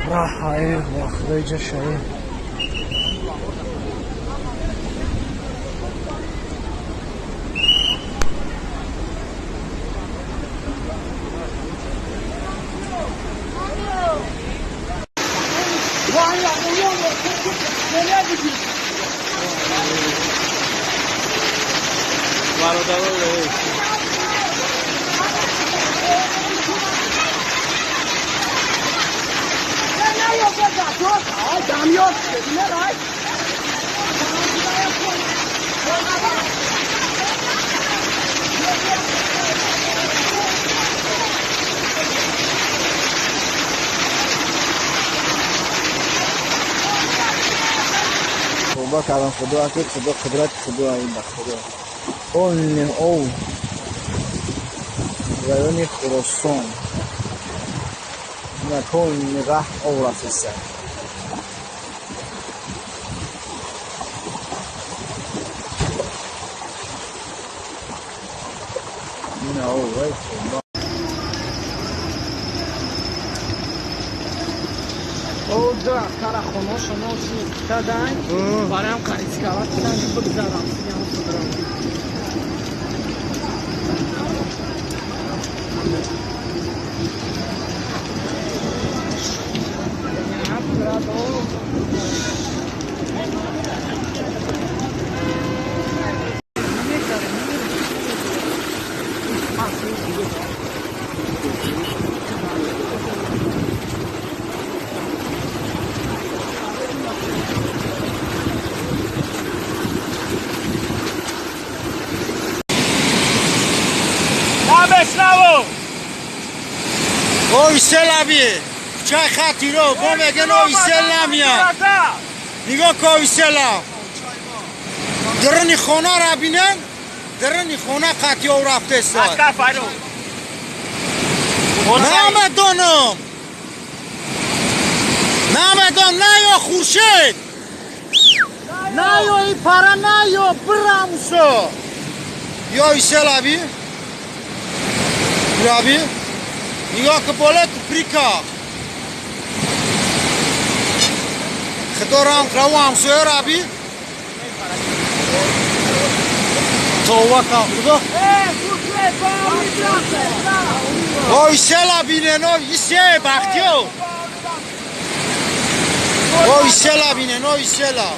راح ايه واخرج شيء توبه کردم خدا که خدا قدرت خدا این خدا اون او رایون خراسان نکن راه او رفسه این او وای او دا کارا خونوش نوشی دادن برام کاریسکاوات کردن بگذارم سیام سودرام کویسل چای خاطی رو با میگه کویسل نمیاد نگاه کویسل درنی خونه را بینن درنی خونه قطعی او رفته استاد نمیدونم نه یا خورشید نه یا این پره نه یا براموسو یا ایسل ابی نگاه که بالا پریکا خدا رام کرو همسوی رابی توبه کن اوی سلا بینه نو ایسه بختیو اوی سلا بینه نو ایسلا